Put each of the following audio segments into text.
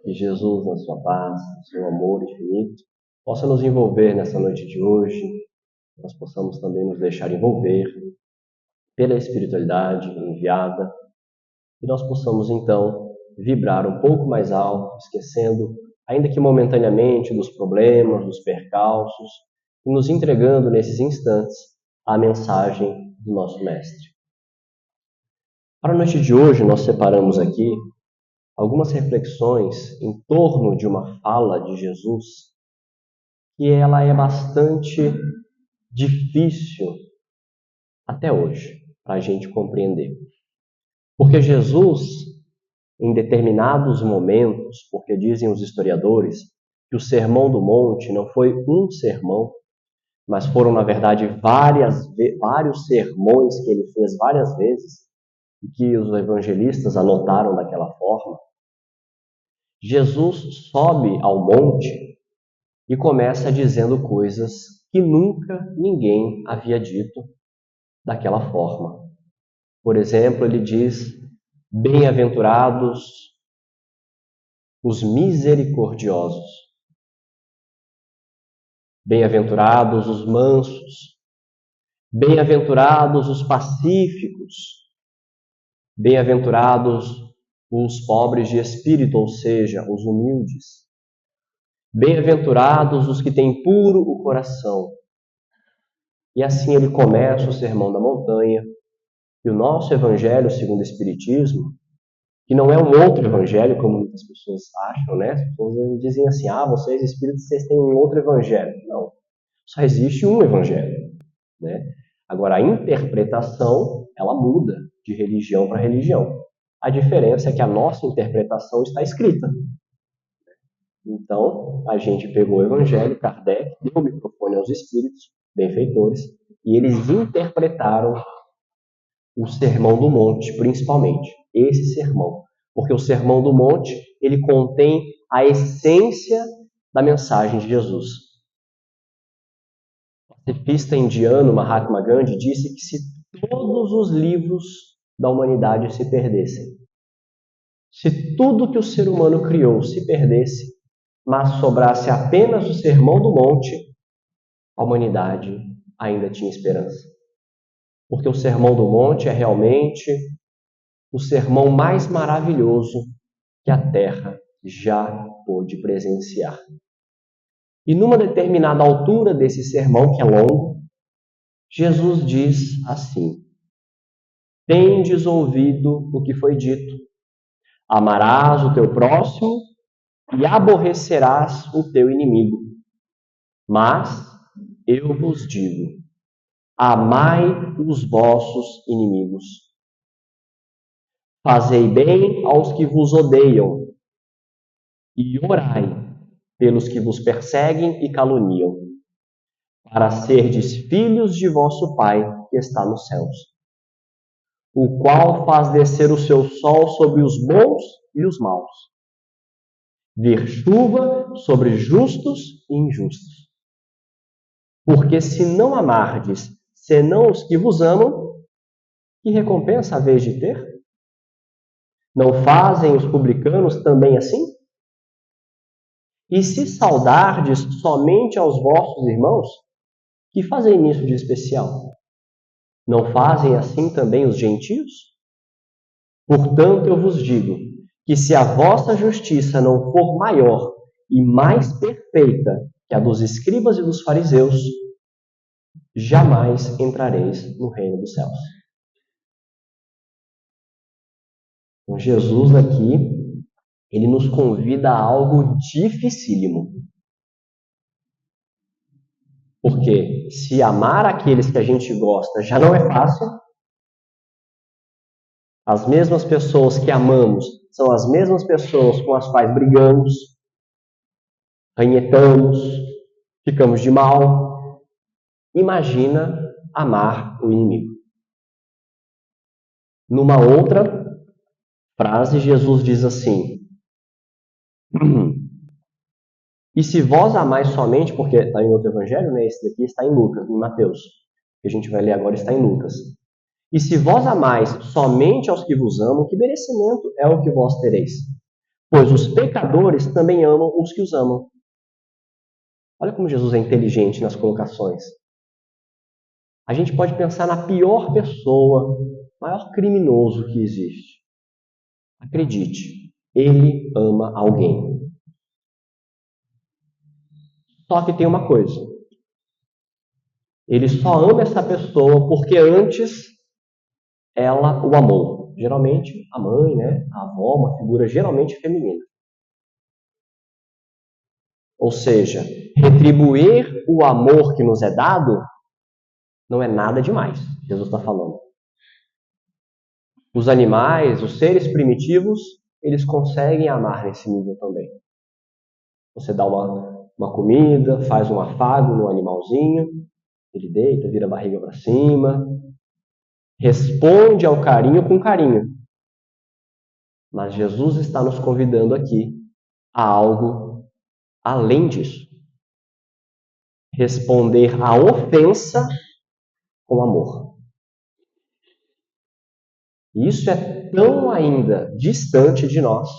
Que Jesus, na sua paz, no seu amor infinito, possa nos envolver nessa noite de hoje, nós possamos também nos deixar envolver pela espiritualidade enviada, e nós possamos então vibrar um pouco mais alto, esquecendo, ainda que momentaneamente, dos problemas, dos percalços, e nos entregando nesses instantes à mensagem do nosso Mestre. Para a noite de hoje, nós separamos aqui algumas reflexões em torno de uma fala de Jesus, que ela é bastante difícil até hoje para a gente compreender. Porque Jesus, em determinados momentos, porque dizem os historiadores que o Sermão do Monte não foi um sermão, mas foram, na verdade, vários sermões que ele fez várias vezes, e que os evangelistas anotaram daquela forma. Jesus sobe ao monte e começa dizendo coisas que nunca ninguém havia dito daquela forma. Por exemplo, ele diz: bem-aventurados os misericordiosos, bem-aventurados os mansos, bem-aventurados os pacíficos, bem-aventurados os pobres de espírito, ou seja, os humildes, bem-aventurados os que têm puro o coração. E assim ele começa o Sermão da Montanha. E o nosso Evangelho, segundo o Espiritismo, que não é um outro Evangelho, como muitas pessoas acham, né? As pessoas dizem assim: vocês espíritos, vocês têm um outro Evangelho. Não, só existe um Evangelho, né? Agora, a interpretação, ela muda de religião para religião. A diferença é que a nossa interpretação está escrita. Então, a gente pegou o Evangelho, Kardec deu o microfone aos espíritos, benfeitores, e eles interpretaram o Sermão do Monte, principalmente, esse sermão. Porque o Sermão do Monte, ele contém a essência da mensagem de Jesus. O pacifista indiano Mahatma Gandhi disse que se todos os livros da humanidade se perdessem, se tudo que o ser humano criou se perdesse, mas sobrasse apenas o Sermão do Monte, a humanidade ainda tinha esperança. Porque o Sermão do Monte é realmente o sermão mais maravilhoso que a Terra já pôde presenciar. E numa determinada altura desse sermão, que é longo, Jesus diz assim: tendes ouvido o que foi dito, amarás o teu próximo e aborrecerás o teu inimigo. Mas eu vos digo, amai os vossos inimigos. Fazei bem aos que vos odeiam e orai pelos que vos perseguem e caluniam, para serdes filhos de vosso Pai que está nos céus, o qual faz descer o seu sol sobre os bons e os maus, vir chuva sobre justos e injustos. Porque se não amardes, senão os que vos amam, que recompensa haveis de ter? Não fazem os publicanos também assim? E se saudardes somente aos vossos irmãos, que fazem nisso de especial? Não fazem assim também os gentios? Portanto, eu vos digo que se a vossa justiça não for maior e mais perfeita que a dos escribas e dos fariseus, jamais entrareis no reino dos céus. Então, Jesus aqui, ele nos convida a algo dificílimo. Porque se amar aqueles que a gente gosta já não é fácil, as mesmas pessoas que amamos são as mesmas pessoas com as quais brigamos, ranhetamos, ficamos de mal. Imagina amar o inimigo. Numa outra frase, Jesus diz assim: e se vós amais somente, porque está em outro evangelho, né? Esse daqui está em Lucas, em Mateus, que a gente vai ler agora está em Lucas. E se vós amais somente aos que vos amam, que merecimento é o que vós tereis? pois os pecadores também amam os que os amam. Olha como Jesus é inteligente nas colocações. A gente pode pensar na pior pessoa, maior criminoso que existe. Acredite, ele ama alguém. Só que tem uma coisa. Ele só ama essa pessoa porque antes ela o amou. Geralmente a mãe, né? A avó, uma figura geralmente feminina. Ou seja, retribuir o amor que nos é dado não é nada demais, Jesus está falando. Os animais, os seres primitivos, eles conseguem amar nesse nível também. Você dá uma comida, faz um afago no animalzinho, ele deita, vira a barriga para cima, responde ao carinho com carinho. Mas Jesus está nos convidando aqui a algo além disso. Responder à ofensa com amor. E isso é tão ainda distante de nós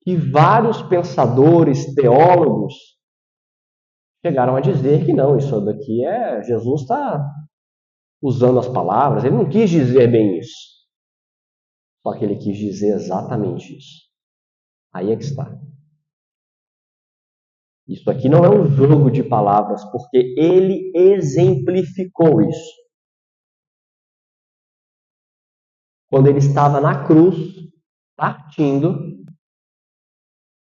que vários pensadores, teólogos, chegaram a dizer que não, isso daqui Jesus está usando as palavras, ele não quis dizer bem isso. Só que ele quis dizer exatamente isso. Aí é que está. Isso aqui não é um jogo de palavras, porque ele exemplificou isso. Quando ele estava na cruz, partindo,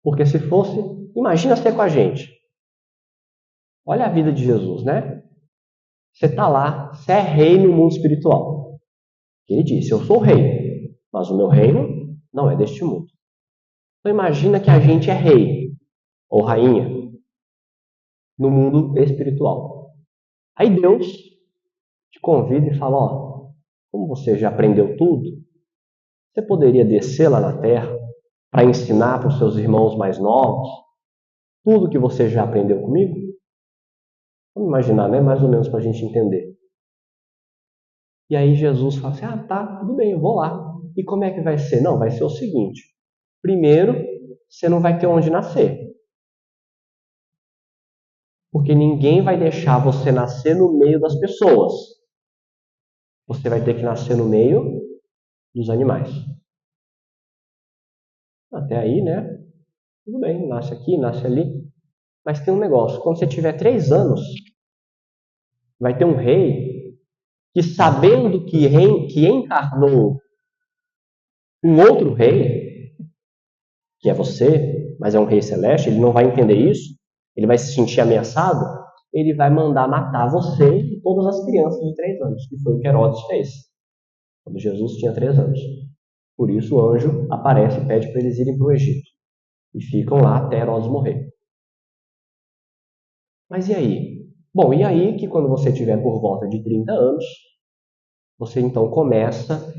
porque se fosse, imagina ser com a gente. Olha a vida de Jesus, né? Você está lá, você é rei no mundo espiritual. Ele disse, eu sou rei, mas o meu reino não é deste mundo. Então imagina que a gente é rei ou rainha no mundo espiritual. Aí Deus te convida e fala, ó, como você já aprendeu tudo, você poderia descer lá na terra para ensinar para os seus irmãos mais novos tudo que você já aprendeu comigo? Vamos imaginar, né? Mais ou menos para a gente entender. E aí Jesus fala assim, tá, tudo bem, eu vou lá. E como é que vai ser? Não, vai ser o seguinte. Primeiro, você não vai ter onde nascer. Porque ninguém vai deixar você nascer no meio das pessoas. Você vai ter que nascer no meio dos animais. Até aí, né? Tudo bem, nasce aqui, nasce ali. Mas tem um negócio, quando você tiver 3 anos, vai ter um rei que, sabendo que encarnou um outro rei, que é você, mas é um rei celeste, ele não vai entender isso, ele vai se sentir ameaçado, ele vai mandar matar você e todas as crianças de 3 anos, que foi o que Herodes fez, quando Jesus tinha 3 anos. Por isso o anjo aparece e pede para eles irem para o Egito. E ficam lá até Herodes morrer. Mas e aí? Bom, e aí que quando você tiver por volta de 30 anos, você então começa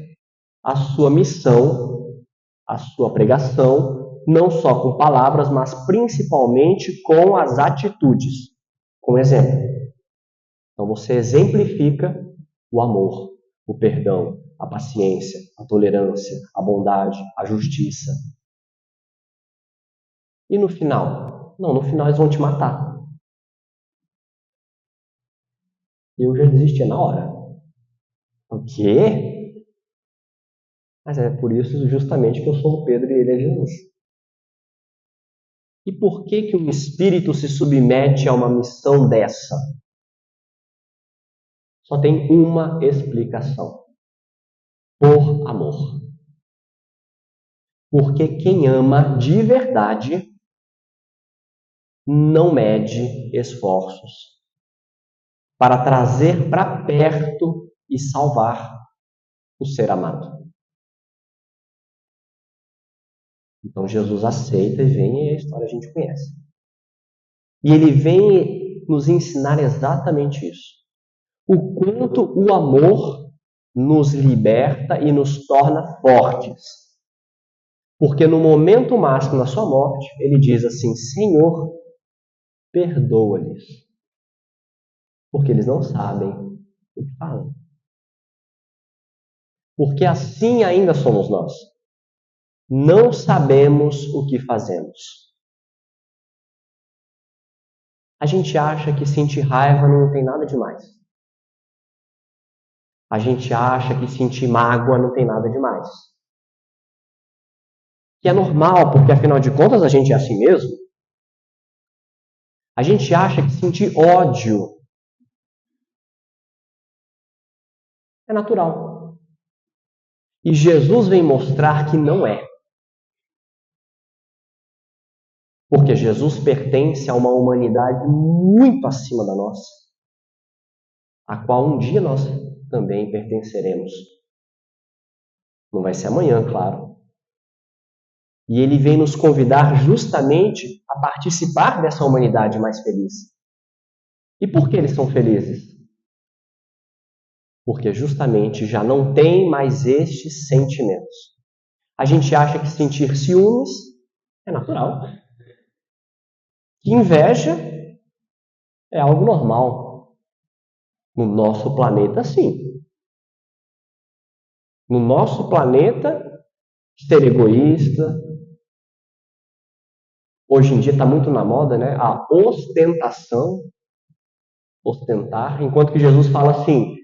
a sua missão, a sua pregação, não só com palavras, mas principalmente com as atitudes. Com exemplo. Então você exemplifica o amor, o perdão, a paciência, a tolerância, a bondade, a justiça. E no final? Não, no final eles vão te matar. Eu já desistia na hora. O quê? Mas é por isso justamente que eu sou o Pedro e ele é Jesus. E por que um espírito se submete a uma missão dessa? Só tem uma explicação. Por amor. Porque quem ama de verdade não mede esforços para trazer para perto e salvar o ser amado. Então Jesus aceita e vem, e a história a gente conhece. E ele vem nos ensinar exatamente isso. O quanto o amor nos liberta e nos torna fortes. Porque no momento máximo da sua morte, ele diz assim, Senhor, perdoa-lhes. Porque eles não sabem o que fazem. Porque assim ainda somos nós. não sabemos o que fazemos. A gente acha que sentir raiva não tem nada demais. A gente acha que sentir mágoa não tem nada demais. Que é normal, porque afinal de contas a gente é assim mesmo. A gente acha que sentir ódio é natural. E Jesus vem mostrar que não é. Porque Jesus pertence a uma humanidade muito acima da nossa, a qual um dia nós também pertenceremos. Não vai ser amanhã, claro. E ele vem nos convidar justamente a participar dessa humanidade mais feliz. E por que eles são felizes? Porque justamente já não tem mais estes sentimentos. A gente acha que sentir ciúmes é natural. Que inveja é algo normal. No nosso planeta, sim. No nosso planeta, ser egoísta. Hoje em dia está muito na moda, né? A ostentação. Ostentar. Enquanto que Jesus fala assim,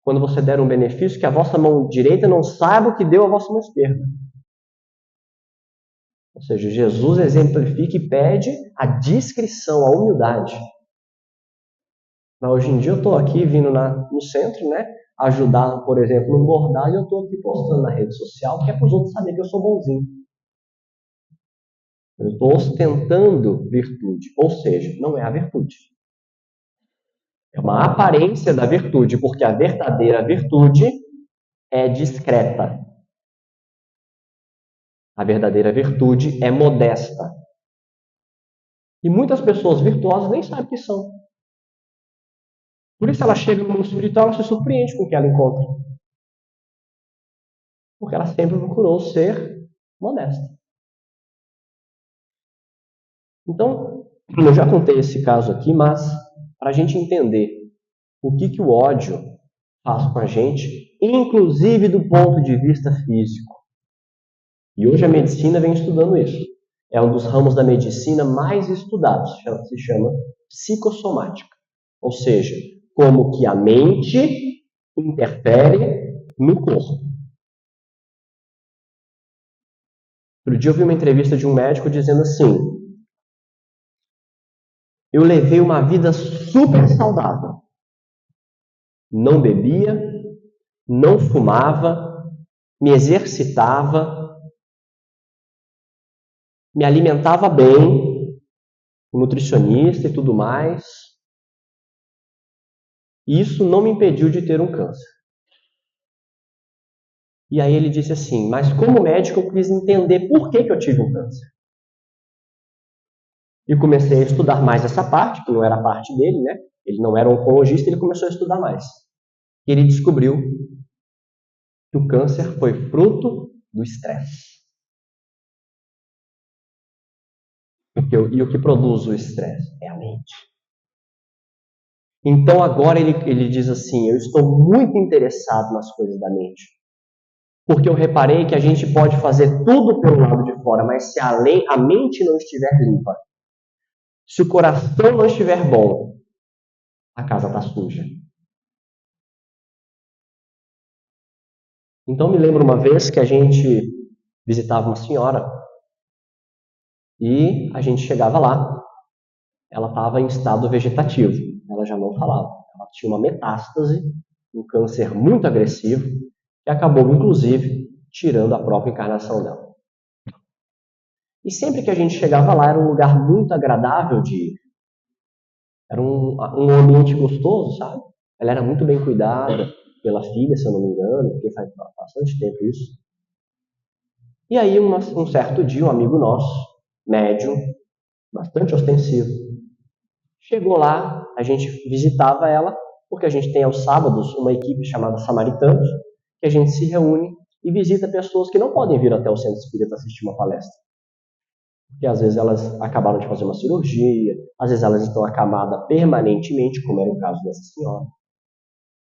quando você der um benefício, que a vossa mão direita não saiba o que deu a vossa mão esquerda. Ou seja, Jesus exemplifica e pede a discrição, a humildade. Mas hoje em dia eu estou aqui vindo no centro, né? Ajudar, por exemplo, no bordado, e eu estou aqui postando na rede social, que é para os outros saberem que eu sou bonzinho. Eu estou ostentando virtude, ou seja, não é a virtude. É uma aparência da virtude, porque a verdadeira virtude é discreta. A verdadeira virtude é modesta. E muitas pessoas virtuosas nem sabem o que são. Por isso ela chega no mundo espiritual e se surpreende com o que ela encontra. Porque ela sempre procurou ser modesta. Então, eu já contei esse caso aqui, mas para a gente entender o que o ódio faz com a gente, inclusive do ponto de vista físico. E hoje a medicina vem estudando isso. É um dos ramos da medicina mais estudados, se chama psicossomática. Ou seja, como que a mente interfere no corpo. Outro dia eu vi uma entrevista de um médico dizendo assim: eu levei uma vida super saudável. Não bebia, não fumava, me exercitava, me alimentava bem, nutricionista e tudo mais. E isso não me impediu de ter um câncer. E aí ele disse assim, mas como médico eu quis entender por que eu tive um câncer. E comecei a estudar mais essa parte, que não era a parte dele, né? Ele não era oncologista, ele começou a estudar mais. E ele descobriu que o câncer foi fruto do estresse. E o que produz o estresse? É a mente. Então agora ele diz assim, eu estou muito interessado nas coisas da mente. Porque eu reparei que a gente pode fazer tudo pelo lado de fora, mas se a mente não estiver limpa, se o coração não estiver bom, a casa está suja. Então me lembro uma vez que a gente visitava uma senhora e a gente chegava lá, ela estava em estado vegetativo, ela já não falava, ela tinha uma metástase, um câncer muito agressivo, que acabou inclusive tirando a própria encarnação dela. E sempre que a gente chegava lá era um lugar muito agradável de ir. Era um ambiente gostoso, sabe? Ela era muito bem cuidada pela filha, se eu não me engano, porque faz bastante tempo isso. E aí, um certo dia, um amigo nosso, médium, bastante ostensivo, chegou lá, a gente visitava ela, porque a gente tem aos sábados uma equipe chamada Samaritanos, que a gente se reúne e visita pessoas que não podem vir até o centro espírita assistir uma palestra. Porque às vezes elas acabaram de fazer uma cirurgia, às vezes elas estão acamadas permanentemente, como era o caso dessa senhora.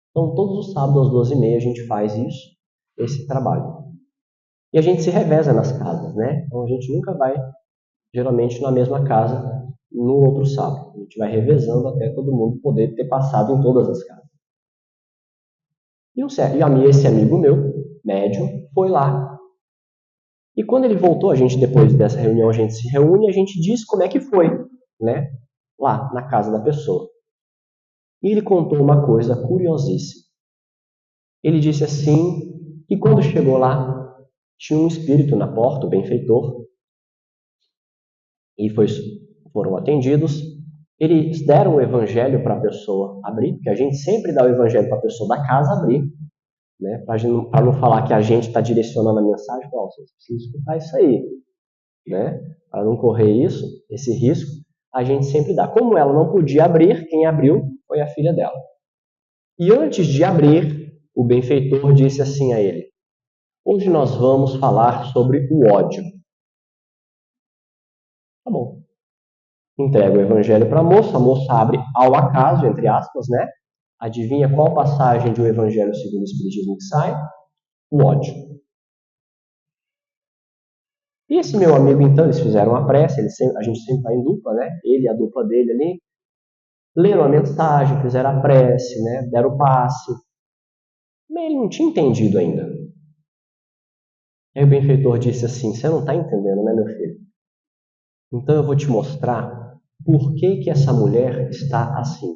Então, todos os sábados às 12h30 a gente faz isso, esse trabalho. E a gente se reveza nas casas, né? Então a gente nunca vai, geralmente, na mesma casa no outro sábado. A gente vai revezando até todo mundo poder ter passado em todas as casas. E esse amigo meu, médium, foi lá. E quando ele voltou, a gente, depois dessa reunião, a gente se reúne e a gente diz como é que foi, né? Lá, na casa da pessoa. E ele contou uma coisa curiosíssima. Ele disse assim, que quando chegou lá, tinha um espírito na porta, o benfeitor, e foram atendidos. Eles deram o evangelho para a pessoa abrir, porque a gente sempre dá o evangelho para a pessoa da casa abrir, né? Para não falar que a gente está direcionando a mensagem, vocês precisam escutar isso aí, né? Para não correr esse risco, a gente sempre dá. Como ela não podia abrir, quem abriu foi a filha dela. E antes de abrir, o benfeitor disse assim a ele: hoje nós vamos falar sobre o ódio. Tá bom. Entrega o evangelho para a moça abre ao acaso, entre aspas, né? Adivinha qual passagem do evangelho segundo o Espiritismo que sai? O ódio. E esse meu amigo, então, eles fizeram a prece, a gente sempre vai em dupla, né? Ele e a dupla dele ali, leram a mensagem, fizeram a prece, né? Deram o passe. Mas ele não tinha entendido ainda. Aí o benfeitor disse assim: você não está entendendo, né, meu filho? Então eu vou te mostrar por que essa mulher está assim.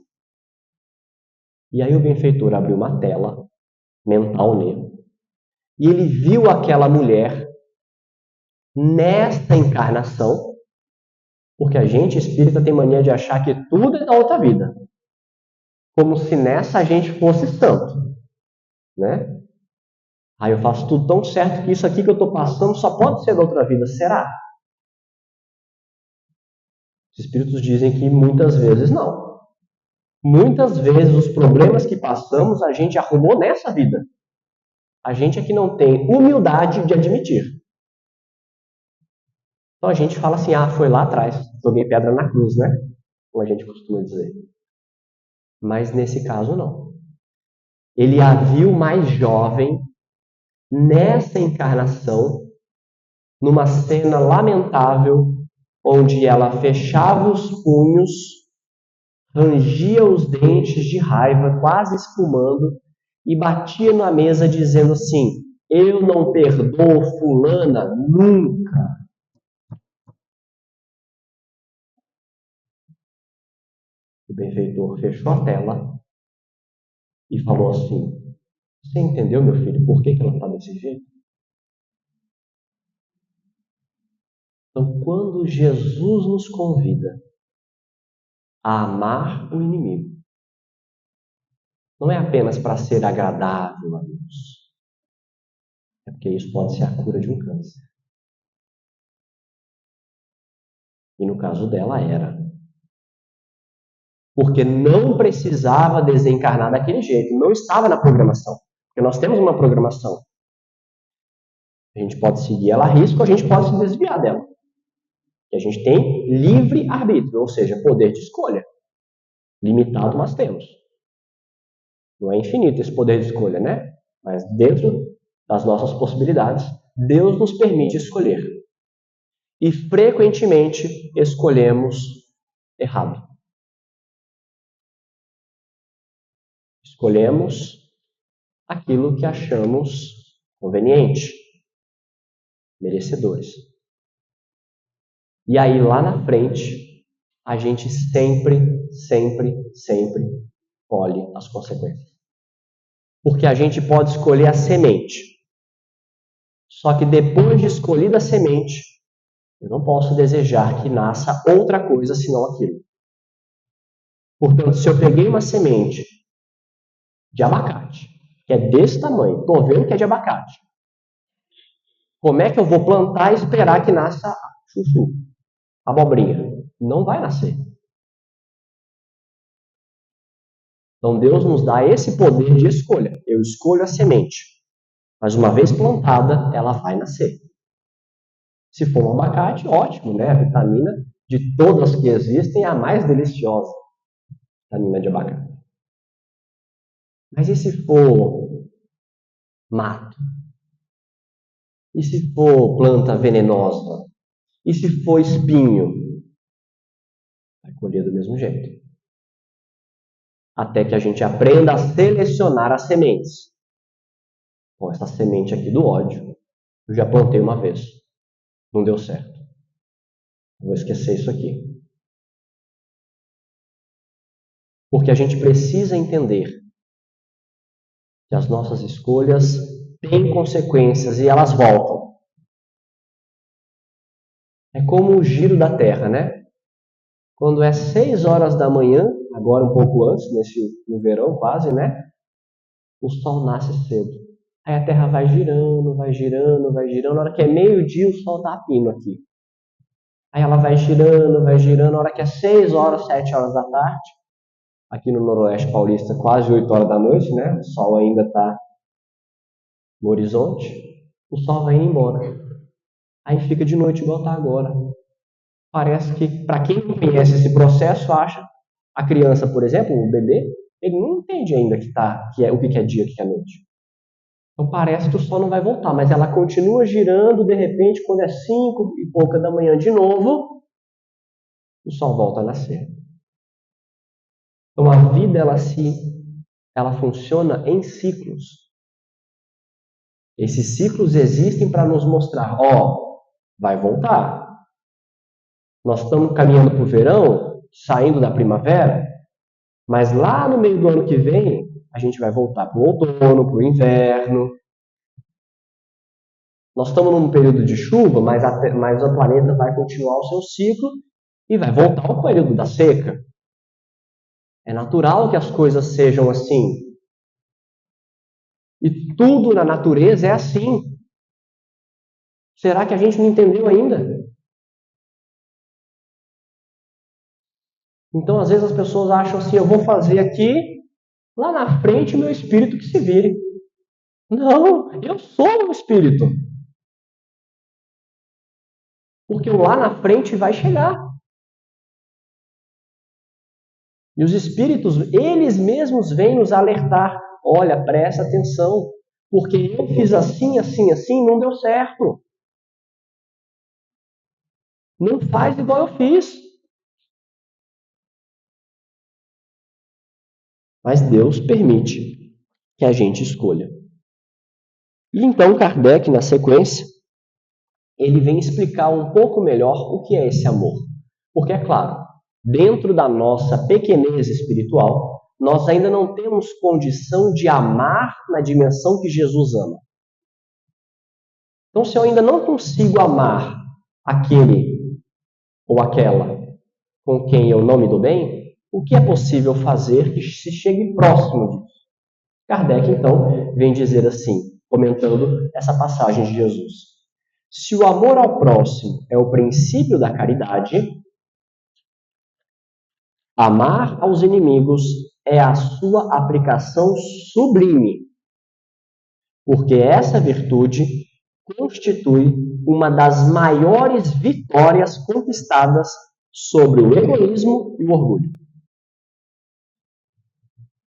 E aí o benfeitor abriu uma tela mental nele. E ele viu aquela mulher nesta encarnação, porque a gente espírita tem mania de achar que tudo é da outra vida. Como se nessa a gente fosse santo, né? Aí eu faço tudo tão certo que isso aqui que eu estou passando só pode ser da outra vida. Será? Os espíritos dizem que muitas vezes não. Muitas vezes os problemas que passamos a gente arrumou nessa vida. A gente é que não tem humildade de admitir. Então a gente fala assim, foi lá atrás, joguei pedra na cruz, né? Como a gente costuma dizer. Mas nesse caso não. Ele a viu mais jovem nessa encarnação, numa cena lamentável, onde ela fechava os punhos, rangia os dentes de raiva, quase espumando, e batia na mesa dizendo assim: eu não perdoo fulana nunca. O benfeitor fechou a tela e falou assim: você entendeu, meu filho, por que ela está desse jeito? Então, quando Jesus nos convida a amar o inimigo, não é apenas para ser agradável a Deus, é porque isso pode ser a cura de um câncer. E no caso dela era. Porque não precisava desencarnar daquele jeito, não estava na programação. Porque nós temos uma programação. A gente pode seguir ela a risco, a gente pode se desviar dela. E a gente tem livre arbítrio, ou seja, poder de escolha. Limitado, mas temos. Não é infinito esse poder de escolha, né? Mas dentro das nossas possibilidades, Deus nos permite escolher. E frequentemente escolhemos errado. Escolhemos aquilo que achamos conveniente, merecedores. E aí lá na frente, a gente sempre colhe as consequências. Porque a gente pode escolher a semente. Só que depois de escolhida a semente, eu não posso desejar que nasça outra coisa senão aquilo. Portanto, se eu peguei uma semente de abacate, que é desse tamanho, estou vendo que é de abacate, como é que eu vou plantar e esperar que nasça chuchu, abobrinha? Não vai nascer. Então Deus nos dá esse poder de escolha. Eu escolho a semente, mas uma vez plantada, ela vai nascer. Se for um abacate, ótimo, né? A vitamina de todas que existem é a mais deliciosa, a vitamina de abacate. Mas e se for mato? E se for planta venenosa? E se for espinho? Vai colher do mesmo jeito. Até que a gente aprenda a selecionar as sementes. Bom, essa semente aqui do ódio, eu já plantei uma vez. Não deu certo. Vou esquecer isso aqui. Porque a gente precisa entender que as nossas escolhas têm consequências e elas voltam. É como o giro da Terra, né? Quando é 6 horas da manhã, agora um pouco antes, no verão quase, né? O sol nasce cedo. Aí a Terra vai girando, vai girando, vai girando. Na hora que é meio-dia, o sol está a pino aqui. Aí ela vai girando, vai girando. Na hora que é 6 horas, 7 horas da tarde, aqui no Noroeste Paulista, quase 8 horas da noite, né? O sol ainda está no horizonte. O sol vai indo embora. Aí fica de noite igual está agora. Parece que, para quem não conhece esse processo, acha, a criança, por exemplo, o bebê, ele não entende ainda o que é dia, o que é noite. Então parece que o sol não vai voltar, mas ela continua girando, de repente, quando é 5 e pouca da manhã de novo, o sol volta a nascer. Então a vida, ela funciona em ciclos. Esses ciclos existem para nos mostrar, vai voltar. Nós estamos caminhando para o verão, saindo da primavera, mas lá no meio do ano que vem, a gente vai voltar para o outono, para o inverno. Nós estamos num período de chuva, mas o planeta vai continuar o seu ciclo e vai voltar ao período da seca. É natural que as coisas sejam assim. E tudo na natureza é assim. Será que a gente não entendeu ainda? Então, às vezes as pessoas acham assim, eu vou fazer aqui, lá na frente meu espírito que se vire. Não, eu sou o espírito. Porque o lá na frente vai chegar. E os espíritos, eles mesmos vêm nos alertar. Olha, presta atenção, porque eu fiz assim, assim, assim, não deu certo. Não faz igual eu fiz. Mas Deus permite que a gente escolha. E então Kardec, na sequência, ele vem explicar um pouco melhor o que é esse amor. Porque, é claro, dentro da nossa pequenez espiritual, nós ainda não temos condição de amar na dimensão que Jesus ama. Então, se eu ainda não consigo amar aquele ou aquela com quem eu não me dou bem, o que é possível fazer que se chegue próximo disso? Kardec, então, vem dizer assim, comentando essa passagem de Jesus. Se o amor ao próximo é o princípio da caridade, amar aos inimigos é a sua aplicação sublime, porque essa virtude constitui uma das maiores vitórias conquistadas sobre o egoísmo e o orgulho.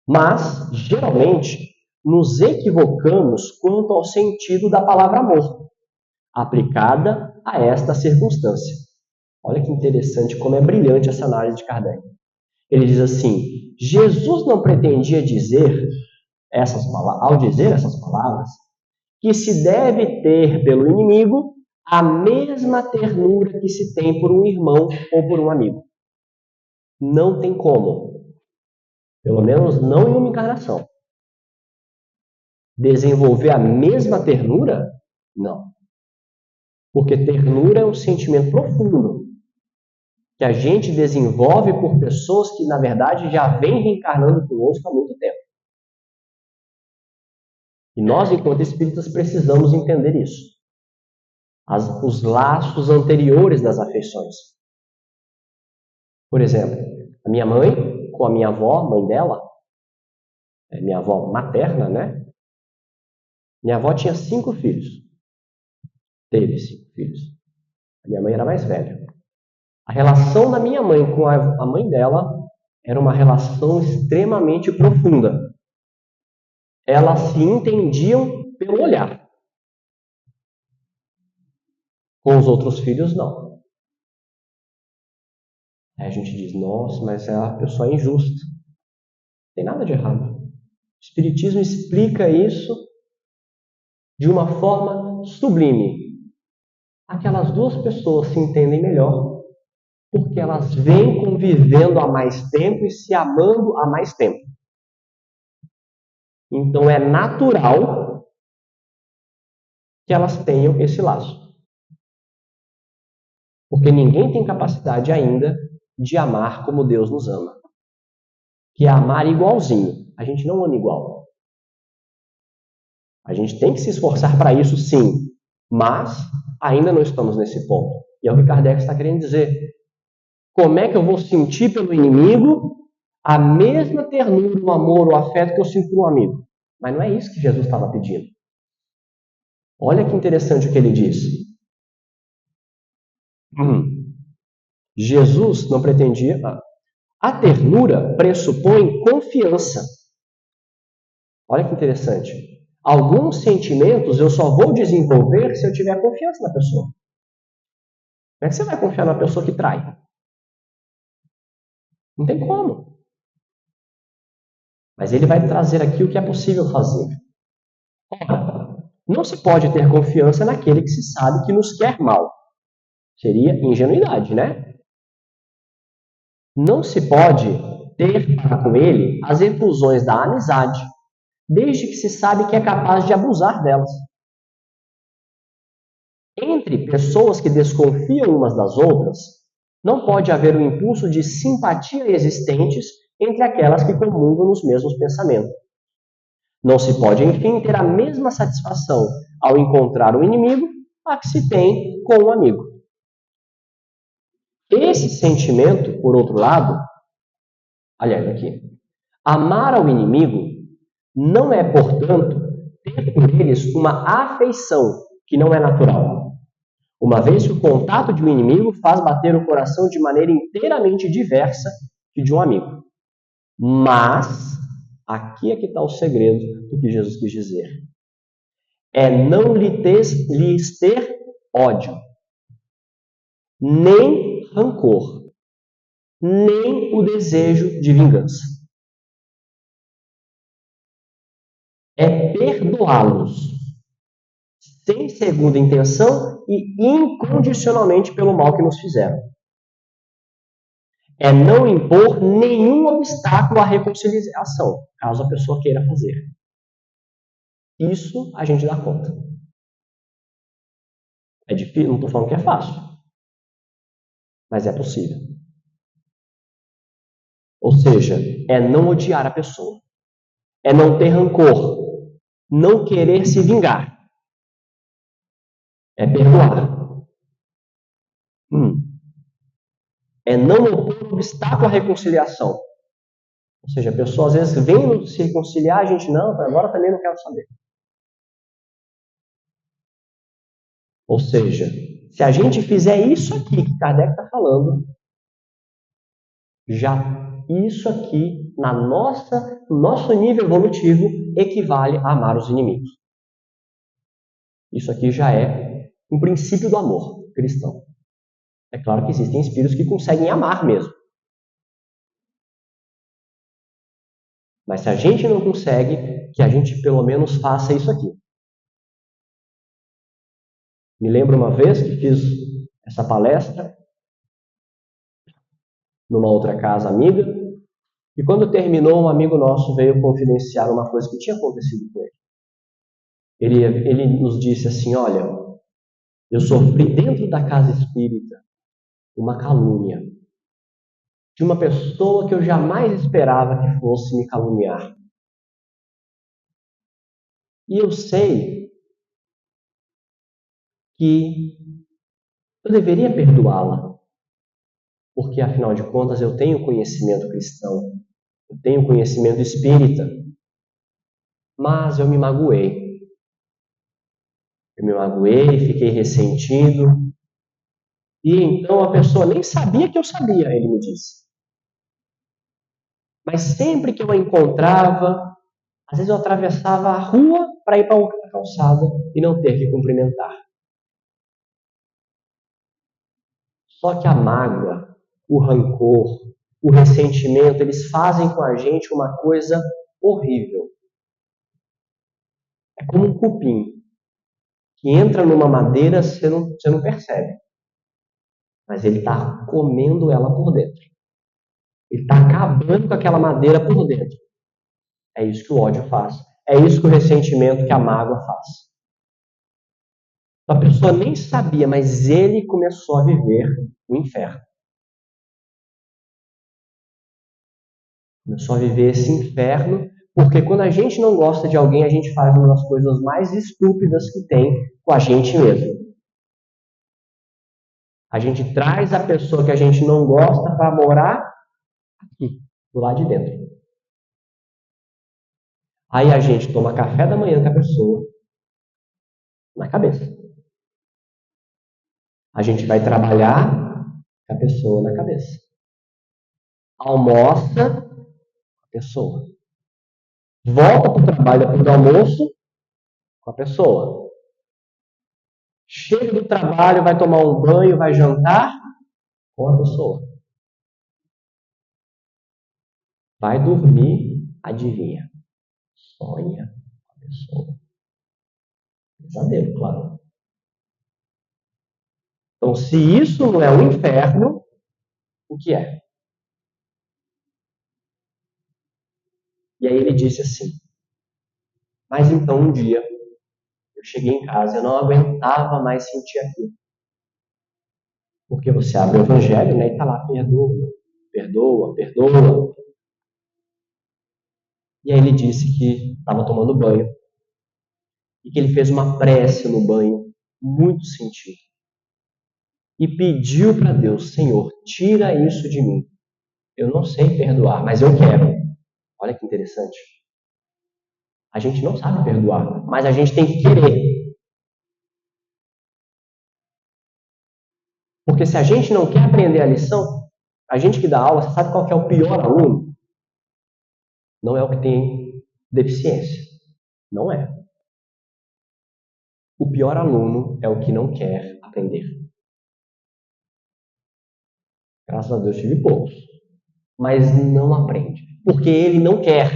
Mas, geralmente, nos equivocamos quanto ao sentido da palavra amor, aplicada a esta circunstância. Olha que interessante, como é brilhante essa análise de Kardec. Ele diz assim, Jesus não pretendia dizer, ao dizer essas palavras, que se deve ter pelo inimigo a mesma ternura que se tem por um irmão ou por um amigo. Não tem como. Pelo menos não em uma encarnação. Desenvolver a mesma ternura? Não. Porque ternura é um sentimento profundo que a gente desenvolve por pessoas que, na verdade, já vêm reencarnando conosco há muito tempo. E nós, enquanto espíritas, precisamos entender isso. Os laços anteriores das afeições. Por exemplo, a minha mãe com a minha avó, mãe dela, minha avó materna, né? Minha avó tinha 5 filhos. Teve 5 filhos. A minha mãe era mais velha. A relação da minha mãe com a mãe dela era uma relação extremamente profunda. Elas se entendiam pelo olhar. Com os outros filhos, não. Aí a gente diz, nossa, mas a pessoa é injusta. Não tem nada de errado. O Espiritismo explica isso de uma forma sublime. Aquelas duas pessoas se entendem melhor porque elas vêm convivendo há mais tempo e se amando há mais tempo. Então é natural que elas tenham esse laço. Porque ninguém tem capacidade ainda de amar como Deus nos ama. Que é amar igualzinho. A gente não ama igual. A gente tem que se esforçar para isso, sim. Mas ainda não estamos nesse ponto. E é o que Kardec está querendo dizer. Como é que eu vou sentir pelo inimigo a mesma ternura, o amor, o afeto que eu sinto por um amigo? Mas não é isso que Jesus estava pedindo. Olha que interessante o que ele diz. Jesus não pretendia. A ternura pressupõe confiança. Olha que interessante. Alguns sentimentos eu só vou desenvolver se eu tiver confiança na pessoa. Como é que você vai confiar na pessoa que trai? Não tem como. Mas ele vai trazer aqui o que é possível fazer. Ora, não se pode ter confiança naquele que se sabe que nos quer mal. Seria ingenuidade, né? Não se pode ter para com ele as efusões da amizade, desde que se sabe que é capaz de abusar delas. Entre pessoas que desconfiam umas das outras, não pode haver o impulso de simpatia existentes entre aquelas que comungam nos mesmos pensamentos. Não se pode, enfim, ter a mesma satisfação ao encontrar um inimigo a que se tem com um amigo. Esse sentimento, por outro lado, aliás, aqui, amar ao inimigo não é, portanto, ter por eles uma afeição que não é natural, uma vez que o contato de um inimigo faz bater o coração de maneira inteiramente diversa que de um amigo. Mas, aqui é que está o segredo do que Jesus quis dizer. É não lhes ter ódio, nem rancor, nem o desejo de vingança. É perdoá-los, sem segunda intenção e incondicionalmente pelo mal que nos fizeram. É não impor nenhum obstáculo à reconciliação, caso a pessoa queira fazer. Isso a gente dá conta. É difícil, não estou falando que é fácil, mas é possível. Ou seja, é não odiar a pessoa, é não ter rancor, não querer se vingar, é perdoar. É não opor obstáculo à reconciliação. Ou seja, a pessoa às vezes vem se reconciliar, a gente não, agora também não quero saber. Ou seja, se a gente fizer isso aqui que Kardec está falando, já isso aqui, no nosso nível evolutivo, equivale a amar os inimigos. Isso aqui já é um princípio do amor cristão. É claro que existem espíritos que conseguem amar mesmo. Mas se a gente não consegue, que a gente pelo menos faça isso aqui. Me lembro uma vez que fiz essa palestra numa outra casa amiga, e quando terminou, um amigo nosso veio confidenciar uma coisa que tinha acontecido com ele. Ele nos disse assim, olha, eu sofri dentro da casa espírita uma calúnia de uma pessoa que eu jamais esperava que fosse me caluniar. E eu sei que eu deveria perdoá-la, porque afinal de contas eu tenho conhecimento cristão, eu tenho conhecimento espírita, mas eu me magoei. Eu me magoei, fiquei ressentido, e então a pessoa nem sabia que eu sabia, ele me disse. Mas sempre que eu a encontrava, às vezes eu atravessava a rua para ir para outra calçada e não ter que cumprimentar. Só que a mágoa, o rancor, o ressentimento, eles fazem com a gente uma coisa horrível. É como um cupim que entra numa madeira, você não percebe. Mas ele está comendo ela por dentro. Ele está acabando com aquela madeira por dentro. É isso que o ódio faz. É isso que o ressentimento, que a mágoa faz. A pessoa nem sabia, mas ele começou a viver o inferno. Começou a viver esse inferno, porque quando a gente não gosta de alguém, a gente faz uma das coisas mais estúpidas que tem com a gente mesmo. A gente traz a pessoa que a gente não gosta para morar aqui, do lado de dentro. Aí a gente toma café da manhã com a pessoa na cabeça. A gente vai trabalhar com a pessoa na cabeça. Almoça com a pessoa. Volta para o trabalho depois do almoço com a pessoa. Chega do trabalho, vai tomar um banho, vai jantar com a pessoa. Vai dormir, adivinha? Sonha com a pessoa. Pesadelo, claro. Então, se isso não é o inferno, o que é? E aí ele disse assim, mas então um dia, eu cheguei em casa, eu não aguentava mais sentir aquilo. Porque você abre o evangelho, né, e está lá, perdoa, perdoa, perdoa. E aí ele disse que estava tomando banho. E que ele fez uma prece no banho, muito sentido. E pediu para Deus, Senhor, tira isso de mim. Eu não sei perdoar, mas eu quero. Olha que interessante. A gente não sabe perdoar, mas a gente tem que querer. Porque se a gente não quer aprender a lição, a gente que dá aula, você sabe qual que é o pior aluno? Não é o que tem deficiência. Não é. O pior aluno é o que não quer aprender. Graças a Deus tive poucos. Mas não aprende. Porque ele não quer.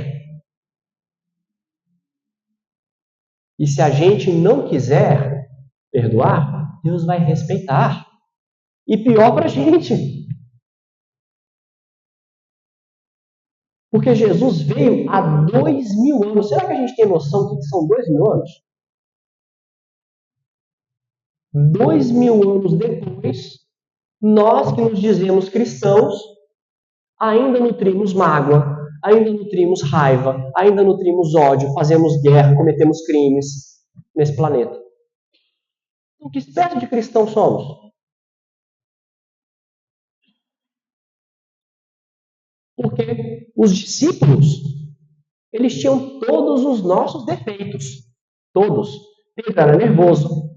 E se a gente não quiser perdoar, Deus vai respeitar. E pior para a gente. Porque Jesus veio há 2000 anos. Será que a gente tem noção do que são 2000 anos? 2000 anos depois, nós que nos dizemos cristãos, ainda nutrimos mágoa, ainda nutrimos raiva, ainda nutrimos ódio, fazemos guerra, cometemos crimes nesse planeta. Então, que espécie de cristãos somos? Porque os discípulos, eles tinham todos os nossos defeitos. Todos. Pedro era nervoso.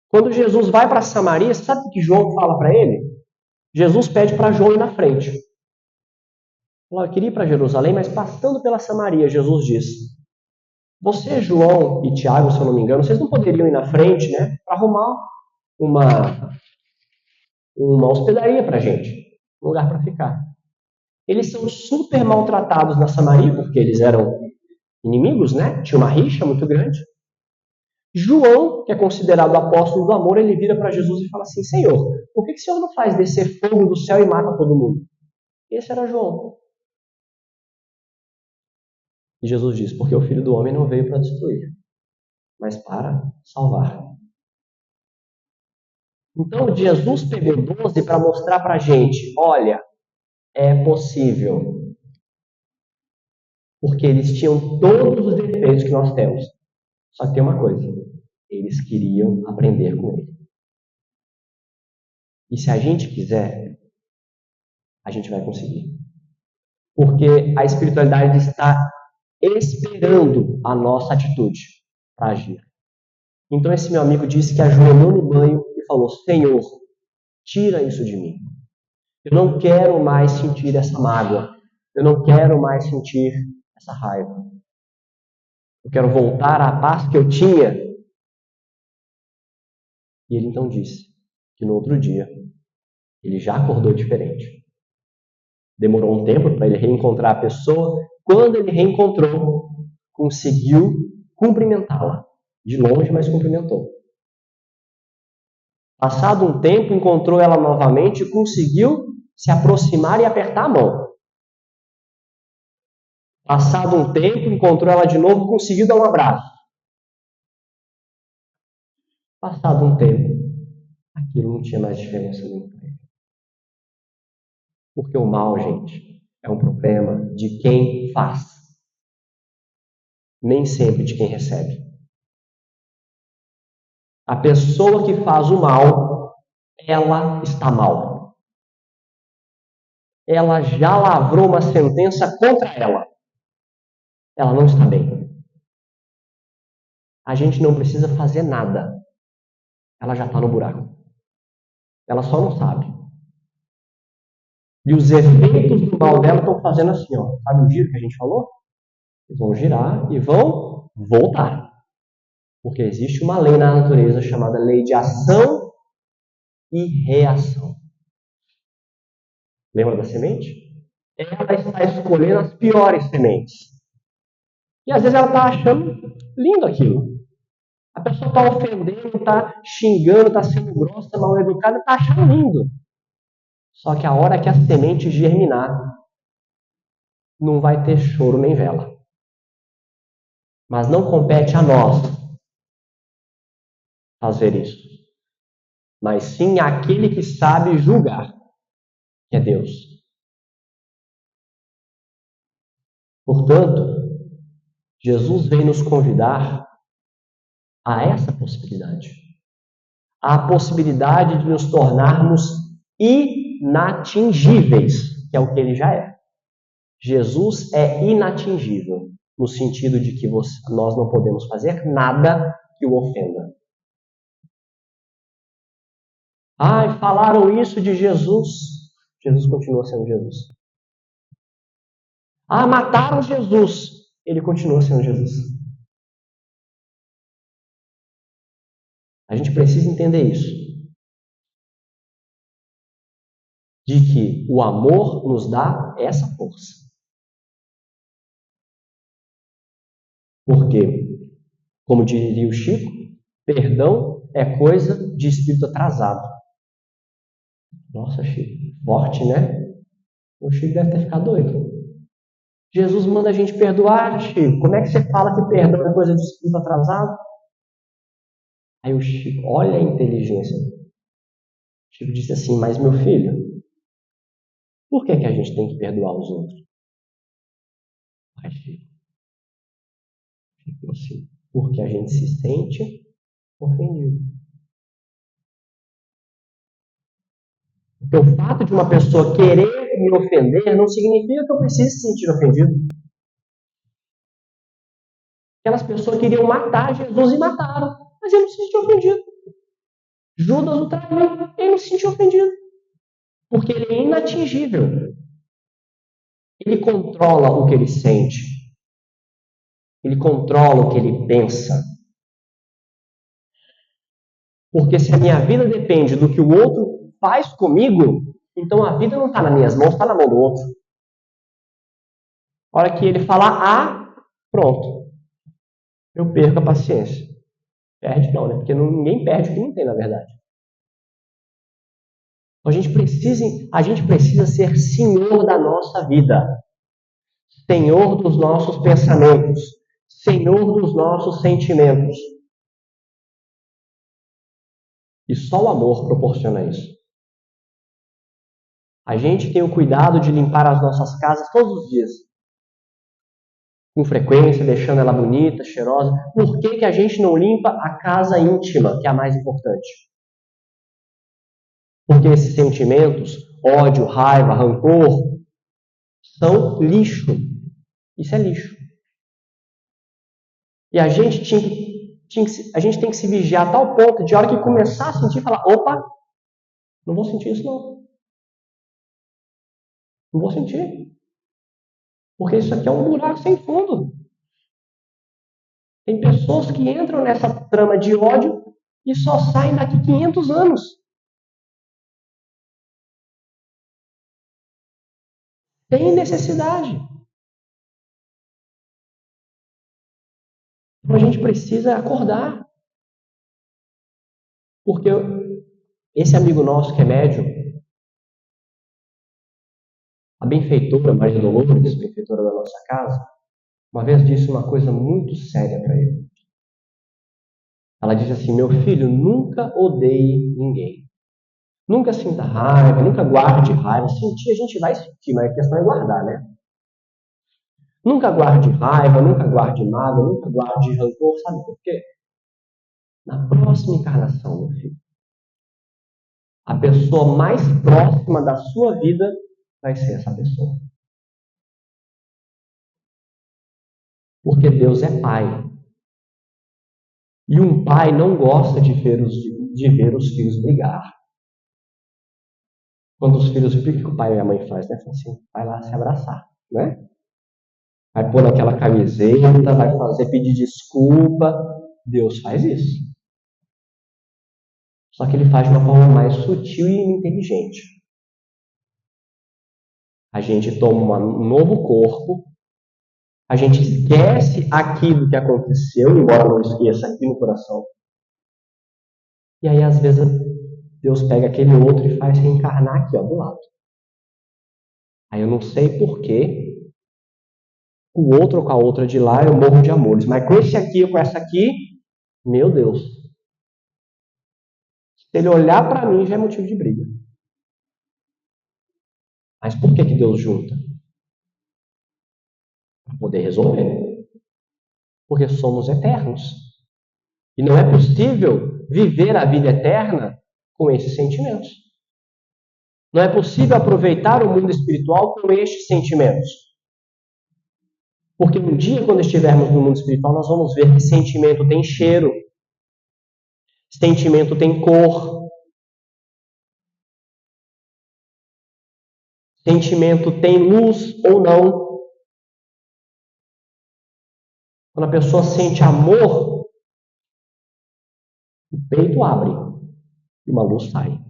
Quando Jesus vai para Samaria, sabe o que João fala para ele? Jesus pede para João ir na frente. Eu queria ir para Jerusalém, mas passando pela Samaria, Jesus diz, você, João e Tiago, se eu não me engano, vocês não poderiam ir na frente, né? Para arrumar uma hospedaria para a gente, um lugar para ficar. Eles são super maltratados na Samaria, porque eles eram inimigos, né? Tinha uma rixa muito grande. João, que é considerado o apóstolo do amor, ele vira para Jesus e fala assim, Senhor, por que o Senhor não faz descer fogo do céu e mata todo mundo? Esse era João. E Jesus diz, porque o Filho do Homem não veio para destruir, mas para salvar. Então Jesus pegou 12 para mostrar para a gente, olha, é possível. Porque eles tinham todos os defeitos que nós temos. Só que tem uma coisa, eles queriam aprender com ele. E se a gente quiser, a gente vai conseguir. Porque a espiritualidade está esperando a nossa atitude para agir. Então esse meu amigo disse que ajoelhou no banho e falou, Senhor, tira isso de mim. Eu não quero mais sentir essa mágoa. Eu não quero mais sentir essa raiva. Eu quero voltar à paz que eu tinha E ele então disse que no outro dia ele já acordou diferente. Demorou um tempo para ele reencontrar a pessoa. Quando ele reencontrou, conseguiu cumprimentá-la. De longe, mas cumprimentou. Passado um tempo, encontrou ela novamente e conseguiu se aproximar e apertar a mão. Passado um tempo, encontrou ela de novo e conseguiu dar um abraço. Passado um tempo, aquilo não tinha mais diferença nenhuma. Porque o mal, gente, é um problema de quem faz, nem sempre de quem recebe. A pessoa que faz o mal, ela está mal. Ela já lavrou uma sentença contra ela. Ela não está bem. A gente não precisa fazer nada. Ela já está no buraco. Ela só não sabe. E os efeitos do mal dela estão fazendo assim, ó. Sabe o giro que a gente falou? Eles vão girar e vão voltar. Porque existe uma lei na natureza chamada lei de ação e reação. Lembra da semente? Ela está escolhendo as piores sementes. E às vezes ela está achando lindo aquilo. A pessoa está ofendendo, está xingando, está sendo grossa, mal educada, está achando lindo. Só que a hora que a semente germinar, não vai ter choro nem vela. Mas não compete a nós fazer isso. Mas sim àquele que sabe julgar, que é Deus. Portanto, Jesus veio nos convidar a essa possibilidade. A possibilidade de nos tornarmos inatingíveis, que é o que ele já é. Jesus é inatingível, no sentido de que nós não podemos fazer nada que o ofenda. Falaram isso de Jesus. Jesus continua sendo Jesus. Mataram Jesus. Ele continua sendo Jesus. A gente precisa entender isso. De que o amor nos dá essa força. Porque, como diria o Chico, perdão é coisa de espírito atrasado. Nossa, Chico, forte, né? O Chico deve ter ficado doido. Jesus manda a gente perdoar, Chico. Como é que você fala que perdão é coisa de espírito atrasado? Aí o Chico, olha a inteligência. O Chico disse assim, mas meu filho, por que a gente tem que perdoar os outros? Ai, Chico. Chico assim, porque a gente se sente ofendido. Porque o fato de uma pessoa querer me ofender não significa que eu precise se sentir ofendido. Aquelas pessoas queriam matar Jesus e mataram, mas ele não se sentiu ofendido. Judas o traiu, ele não se sentiu ofendido. Porque ele é inatingível. Ele controla o que ele sente. Ele controla o que ele pensa. Porque se a minha vida depende do que o outro faz comigo, então a vida não está nas minhas mãos, está na mão do outro. A hora que ele falar pronto. Eu perco a paciência. Perde não, né? Porque ninguém perde o que não tem, na verdade. A gente precisa ser senhor da nossa vida. Senhor dos nossos pensamentos. Senhor dos nossos sentimentos. E só o amor proporciona isso. A gente tem o cuidado de limpar as nossas casas todos os dias. Com frequência, deixando ela bonita, cheirosa. Por que a gente não limpa a casa íntima, que é a mais importante? Porque esses sentimentos, ódio, raiva, rancor, são lixo. Isso é lixo. E a gente tem que se vigiar a tal ponto de a hora que começar a sentir, falar, opa, não vou sentir isso não. Não vou sentir. Porque isso aqui é um buraco sem fundo. Tem pessoas que entram nessa trama de ódio e só saem daqui 500 anos. Tem necessidade. Então a gente precisa acordar. Porque esse amigo nosso que é médium, a benfeitora Maria Dolores, benfeitora da nossa casa, uma vez disse uma coisa muito séria para ele. Ela disse assim: meu filho, nunca odeie ninguém. Nunca sinta raiva, nunca guarde raiva. Sentir a gente vai sentir, mas a questão é guardar, né? Nunca guarde raiva, nunca guarde mágoa, nunca guarde rancor. Sabe por quê? Na próxima encarnação, meu filho, a pessoa mais próxima da sua vida vai ser essa pessoa. Porque Deus é Pai. E um pai não gosta de ver os filhos brigar. Quando os filhos, o que o pai e a mãe faz? Né? Fala assim, vai lá se abraçar, né? Vai pôr aquela camiseta, vai pedir desculpa. Deus faz isso. Só que ele faz de uma forma mais sutil e inteligente. A gente toma um novo corpo, a gente esquece aquilo que aconteceu, embora não esqueça aqui no coração. E aí, às vezes, Deus pega aquele outro e faz reencarnar aqui, ó, do lado. Aí eu não sei porquê, o outro ou com a outra de lá eu morro de amores. Mas com esse aqui ou com essa aqui, meu Deus. Se ele olhar para mim, já é motivo de briga. Mas por que Deus junta? Para poder resolver. Porque somos eternos. E não é possível viver a vida eterna com esses sentimentos. Não é possível aproveitar o mundo espiritual com estes sentimentos. Porque um dia, quando estivermos no mundo espiritual, nós vamos ver que sentimento tem cheiro, sentimento tem cor, sentimento tem luz ou não. Quando a pessoa sente amor, o peito abre e uma luz sai.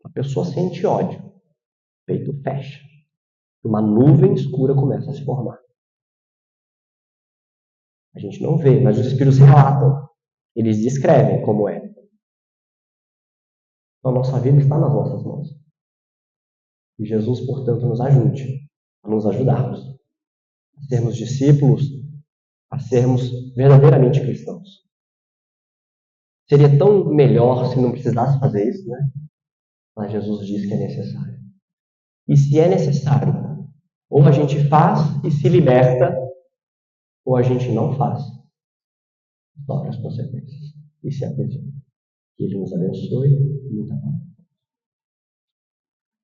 A pessoa sente ódio, o peito fecha. Uma nuvem escura começa a se formar. A gente não vê, mas os espíritos relatam. Eles descrevem como é. Então, a nossa vida está nas nossas mãos. E Jesus, portanto, nos ajude a nos ajudarmos a sermos discípulos, a sermos verdadeiramente cristãos. Seria tão melhor se não precisasse fazer isso, né? Mas Jesus diz que é necessário. E se é necessário, ou a gente faz e se liberta, ou a gente não faz, sofre as consequências e se apresenta. Que Ele nos abençoe e muita paz.